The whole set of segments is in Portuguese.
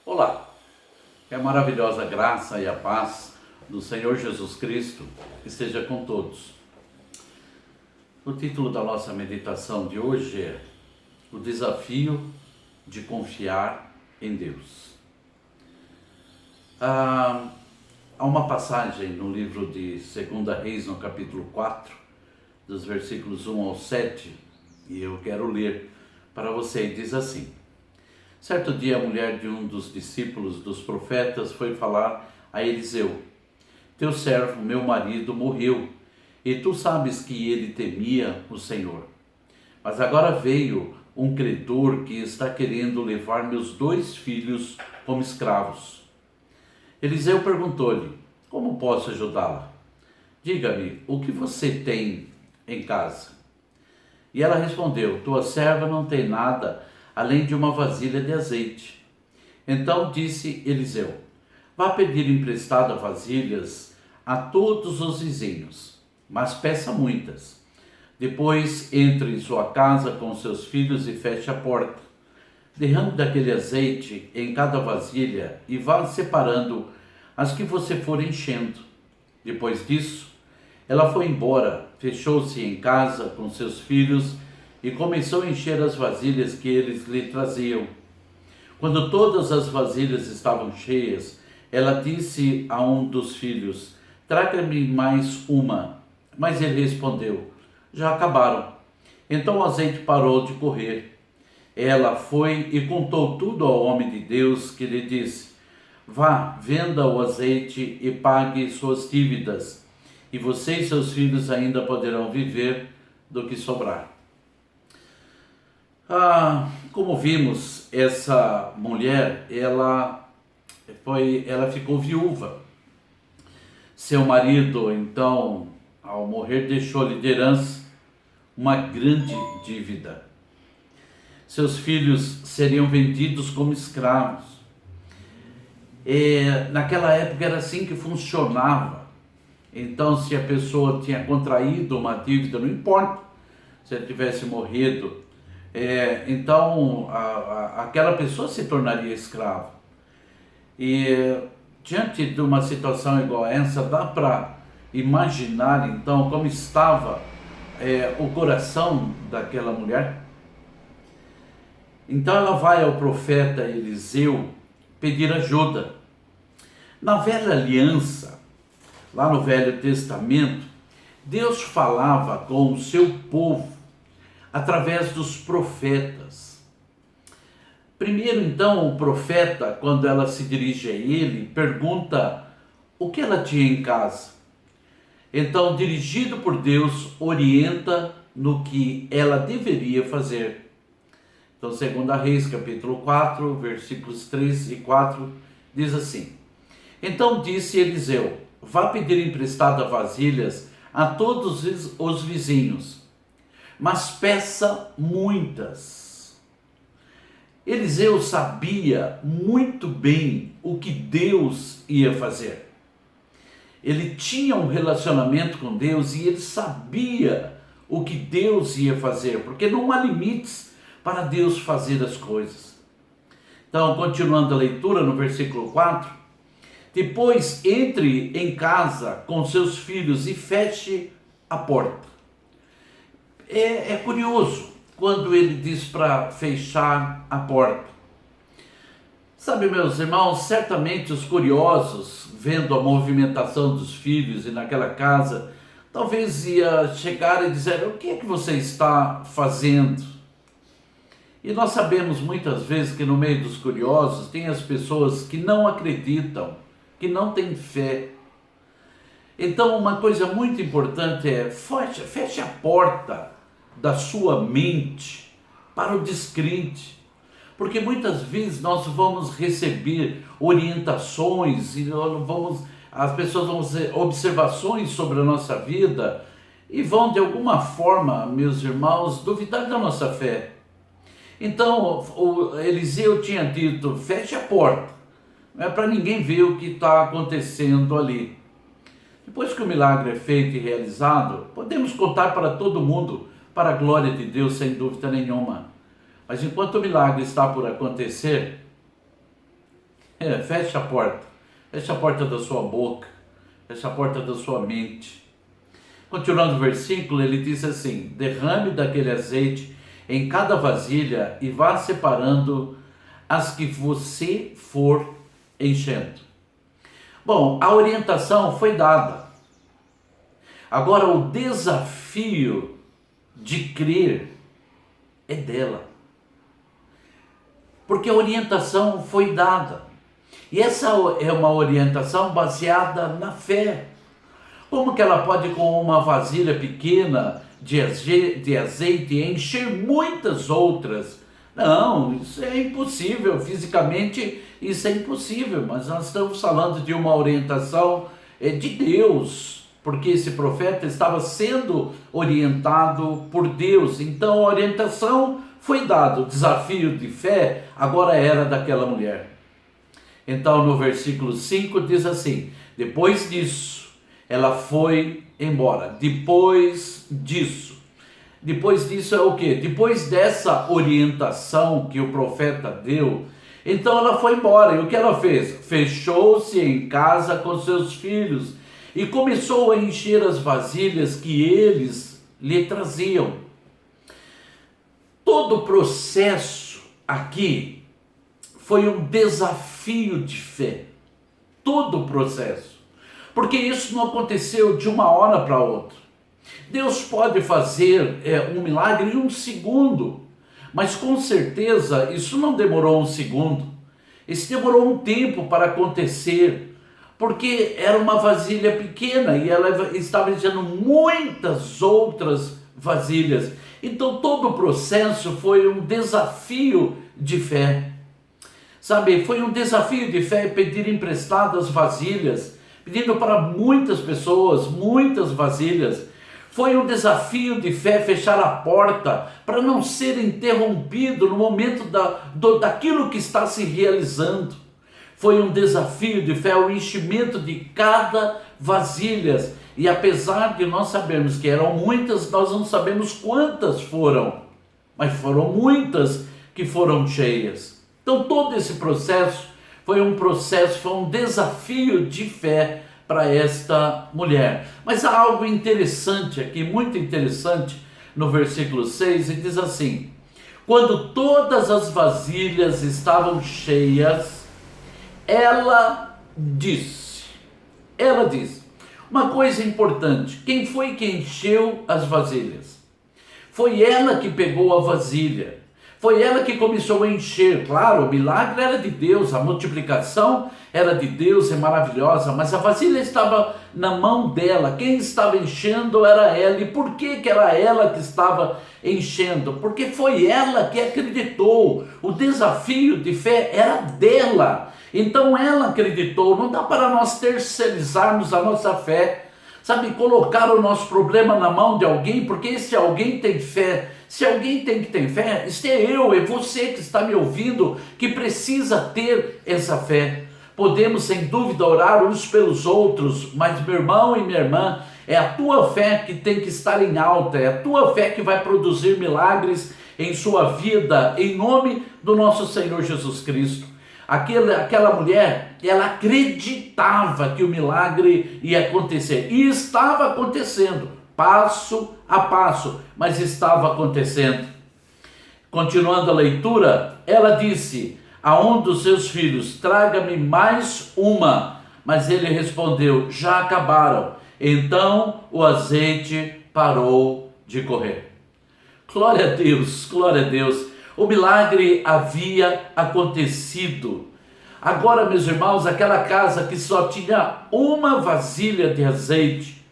Olá, que a maravilhosa graça e a paz do Senhor Jesus Cristo esteja com todos. O título da nossa meditação de hoje é O Desafio de Confiar em Deus. Há uma passagem no livro de 2 Reis, no capítulo 4, dos versículos 1 ao 7, e eu quero ler para você, e diz assim: Certo dia, a mulher de um dos discípulos dos profetas foi falar a Eliseu: Teu servo, meu marido, morreu, e tu sabes que ele temia o Senhor. Mas agora veio um credor que está querendo levar meus 2 filhos como escravos. Eliseu perguntou-lhe: Como posso ajudá-la? Diga-me, o que você tem em casa? E ela respondeu: Tua serva não tem nada além de uma vasilha de azeite. Então disse Eliseu: Vá pedir emprestada vasilhas a todos os vizinhos, mas peça muitas. Depois entre em sua casa com seus filhos e feche a porta. Derrame daquele azeite em cada vasilha e vá separando as que você for enchendo. Depois disso, ela foi embora, fechou-se em casa com seus filhos e começou a encher as vasilhas que eles lhe traziam. Quando todas as vasilhas estavam cheias, ela disse a um dos filhos: Traga-me mais uma. Mas ele respondeu: Já acabaram. Então o azeite parou de correr. Ela foi e contou tudo ao homem de Deus, que lhe disse: Vá, venda o azeite e pague suas dívidas, e você e seus filhos ainda poderão viver do que sobrar. Como vimos, essa mulher, ela ficou viúva. Seu marido, então, ao morrer, deixou-lhe de herança uma grande dívida. Seus filhos seriam vendidos como escravos. Naquela época era assim que funcionava. Então, se a pessoa tinha contraído uma dívida, não importa se ela tivesse morrido, então aquela pessoa se tornaria escrava. E diante de uma situação igual a essa, dá para imaginar então como estava o coração daquela mulher? Então ela vai ao profeta Eliseu pedir ajuda. Na velha aliança, lá no Velho Testamento, Deus falava com o seu povo através dos profetas. Primeiro, então, o profeta, quando ela se dirige a ele, pergunta o que ela tinha em casa. Então, dirigido por Deus, orienta no que ela deveria fazer. Então, 2 Reis, capítulo 4, versículos 3 e 4, diz assim: Então disse Eliseu: Vá pedir emprestada vasilhas a todos os vizinhos, mas peça muitas. Eliseu sabia muito bem o que Deus ia fazer. Ele tinha um relacionamento com Deus e ele sabia o que Deus ia fazer, porque não há limites para Deus fazer as coisas. Então, continuando a leitura no versículo 4, depois entre em casa com seus filhos e feche a porta. É curioso quando ele diz para fechar a porta. Sabe, meus irmãos, certamente os curiosos, vendo a movimentação dos filhos e naquela casa, talvez ia chegar e dizer: o que é que você está fazendo? E nós sabemos muitas vezes que no meio dos curiosos tem as pessoas que não acreditam, que não têm fé. Então uma coisa muito importante é feche a porta da sua mente para o descrente, porque muitas vezes nós vamos receber orientações e as pessoas vão fazer observações sobre a nossa vida e vão de alguma forma, meus irmãos, duvidar da nossa fé. Então o Eliseu tinha dito: feche a porta, não é para ninguém ver o que está acontecendo ali. Depois que o milagre é feito e realizado, podemos contar para todo mundo, para a glória de Deus, sem dúvida nenhuma. Mas enquanto o milagre está por acontecer, Feche a porta. Feche a porta da sua boca. Feche a porta da sua mente. Continuando o versículo, ele diz assim: derrame daquele azeite em cada vasilha e vá separando as que você for enchendo. Bom, a orientação foi dada. Agora o desafio de crer é dela. Porque a orientação foi dada. E essa é uma orientação baseada na fé. Como que ela pode, com uma vasilha pequena de azeite, encher muitas outras? Não, isso é impossível. Fisicamente, isso é impossível. Mas nós estamos falando de uma orientação de Deus. Porque esse profeta estava sendo orientado por Deus. Então a orientação foi dada. O desafio de fé agora era daquela mulher. Então no versículo 5 diz assim: depois disso, ela foi embora. Depois disso é o quê? Depois dessa orientação que o profeta deu, então ela foi embora. E o que ela fez? Fechou-se em casa com seus filhos e começou a encher as vasilhas que eles lhe traziam. Todo o processo aqui foi um desafio de fé. Todo o processo. Porque isso não aconteceu de uma hora para outra. Deus pode fazer um milagre em um segundo. Mas com certeza isso não demorou um segundo. Isso demorou um tempo para acontecer. Porque era uma vasilha pequena e ela estava enchendo muitas outras vasilhas. Então todo o processo foi um desafio de fé. Sabe, foi um desafio de fé pedir emprestadas vasilhas, pedindo para muitas pessoas, muitas vasilhas. Foi um desafio de fé fechar a porta para não ser interrompido no momento daquilo que está se realizando. Foi um desafio de fé o enchimento de cada vasilha. E apesar de nós sabermos que eram muitas, nós não sabemos quantas foram. Mas foram muitas que foram cheias. Então todo esse processo foi um desafio de fé para esta mulher. Mas há algo interessante aqui, muito interessante, no versículo 6, e diz assim: quando todas as vasilhas estavam cheias, ela disse, uma coisa importante: quem foi que encheu as vasilhas? Foi ela que pegou a vasilha, foi ela que começou a encher. Claro, o milagre era de Deus, a multiplicação era de Deus, é maravilhosa, mas a vasilha estava na mão dela. Quem estava enchendo era ela. E por que era ela que estava enchendo? Porque foi ela que acreditou. O desafio de fé era dela. Então ela acreditou. Não dá para nós terceirizarmos a nossa fé, sabe, colocar o nosso problema na mão de alguém, porque esse alguém tem fé. Se alguém tem que ter fé, este é eu, é você que está me ouvindo, que precisa ter essa fé. Podemos sem dúvida orar uns pelos outros, mas meu irmão e minha irmã, é a tua fé que tem que estar em alta, é a tua fé que vai produzir milagres em sua vida, em nome do nosso Senhor Jesus Cristo. Aquela mulher, ela acreditava que o milagre ia acontecer, e estava acontecendo, passo a passo, mas estava acontecendo. Continuando a leitura, ela disse a um dos seus filhos: traga-me mais uma. Mas ele respondeu: já acabaram. Então o azeite parou de correr. Glória a Deus, glória a Deus. O milagre havia acontecido. Agora, meus irmãos, aquela casa que só tinha uma vasilha de azeite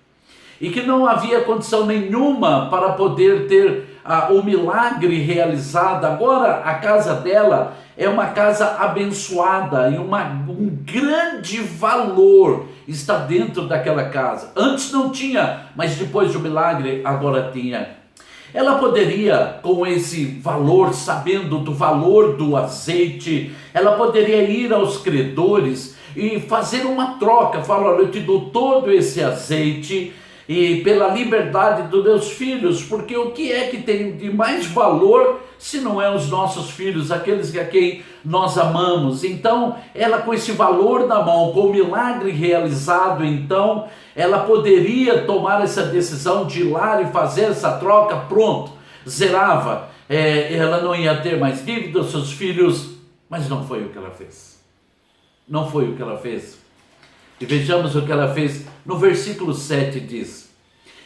e que não havia condição nenhuma para poder ter o milagre realizado, agora a casa dela é uma casa abençoada e um grande valor está dentro daquela casa. Antes não tinha, mas depois do milagre agora tinha. Ela poderia, com esse valor, sabendo do valor do azeite, ela poderia ir aos credores e fazer uma troca. Falar: olha, eu te dou todo esse azeite e pela liberdade dos meus filhos, porque o que é que tem de mais valor se não é os nossos filhos, aqueles a quem nós amamos? Então, ela com esse valor na mão, com o milagre realizado, então, ela poderia tomar essa decisão de ir lá e fazer essa troca, pronto, zerava, ela não ia ter mais dívida, seus filhos, mas não foi o que ela fez. Não foi o que ela fez. E vejamos o que ela fez. No versículo 7 diz: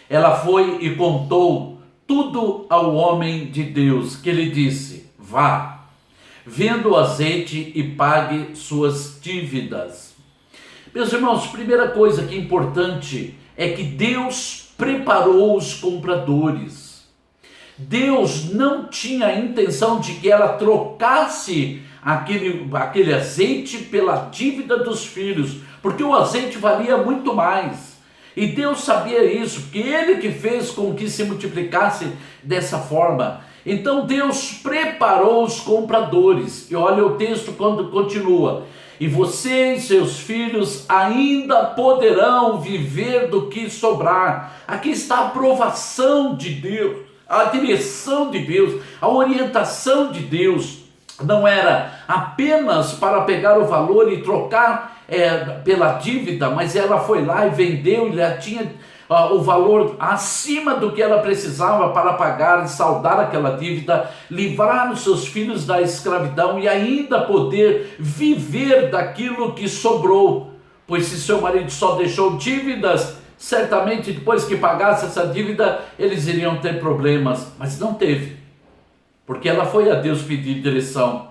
ela foi e contou tudo ao homem de Deus, que lhe disse: vá, venda o azeite e pague suas dívidas. Meus irmãos, primeira coisa que é importante é que Deus preparou os compradores. Deus não tinha a intenção de que ela trocasse aquele azeite pela dívida dos filhos, porque o azeite valia muito mais. E Deus sabia isso, porque Ele que fez com que se multiplicasse dessa forma. Então Deus preparou os compradores. E olha o texto quando continua: e você e seus filhos ainda poderão viver do que sobrar. Aqui está a aprovação de Deus, a direção de Deus, a orientação de Deus. Não era apenas para pegar o valor e trocar pela dívida, mas ela foi lá e vendeu, e ela tinha o valor acima do que ela precisava para pagar e saldar aquela dívida, livrar os seus filhos da escravidão e ainda poder viver daquilo que sobrou. Pois se seu marido só deixou dívidas, certamente depois que pagasse essa dívida, eles iriam ter problemas, mas não teve. Porque ela foi a Deus pedir direção.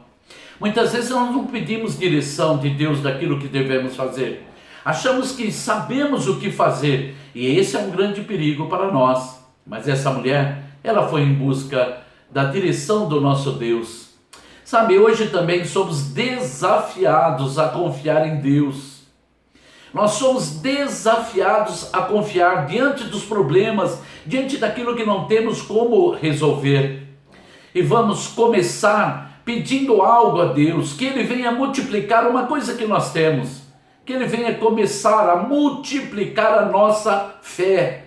Muitas vezes nós não pedimos direção de Deus daquilo que devemos fazer. Achamos que sabemos o que fazer, e esse é um grande perigo para nós. Mas essa mulher, ela foi em busca da direção do nosso Deus. Sabe, hoje também somos desafiados a confiar em Deus. Nós somos desafiados a confiar diante dos problemas, diante daquilo que não temos como resolver. E vamos começar pedindo algo a Deus, que Ele venha multiplicar uma coisa que nós temos, que Ele venha começar a multiplicar a nossa fé,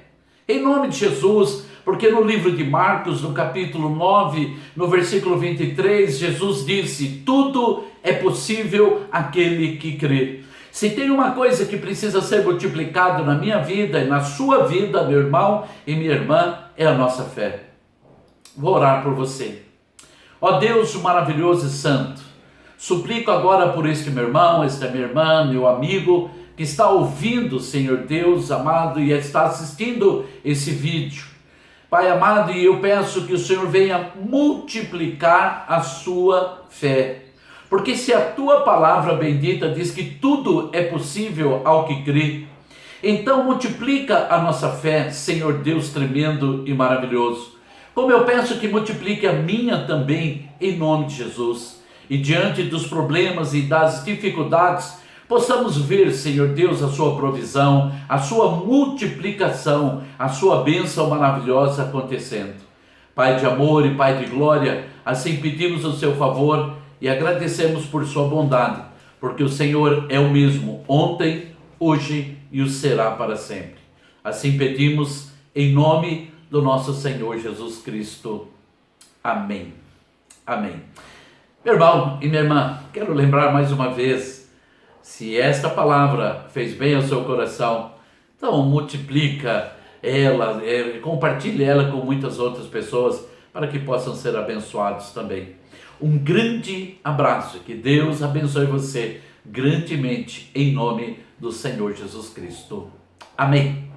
em nome de Jesus, porque no livro de Marcos, no capítulo 9, no versículo 23, Jesus disse: tudo é possível àquele que crê. Se tem uma coisa que precisa ser multiplicada na minha vida e na sua vida, meu irmão e minha irmã, é a nossa fé. Vou orar por você. Ó Deus maravilhoso e santo, suplico agora por este meu irmão, esta minha irmã, meu amigo, que está ouvindo, Senhor Deus amado, e está assistindo esse vídeo. Pai amado, e eu peço que o Senhor venha multiplicar a sua fé. Porque se a tua palavra bendita diz que tudo é possível ao que crê, então multiplica a nossa fé, Senhor Deus tremendo e maravilhoso. Como eu peço que multiplique a minha também, em nome de Jesus. E diante dos problemas e das dificuldades, possamos ver, Senhor Deus, a sua provisão, a sua multiplicação, a sua bênção maravilhosa acontecendo. Pai de amor e Pai de glória, assim pedimos o seu favor e agradecemos por sua bondade, porque o Senhor é o mesmo ontem, hoje e o será para sempre. Assim pedimos em nome do nosso Senhor Jesus Cristo. Amém. Amém. Meu irmão e minha irmã, quero lembrar mais uma vez, se esta palavra fez bem ao seu coração, então multiplica ela, compartilhe ela com muitas outras pessoas, para que possam ser abençoados também. Um grande abraço, que Deus abençoe você grandemente, em nome do Senhor Jesus Cristo. Amém.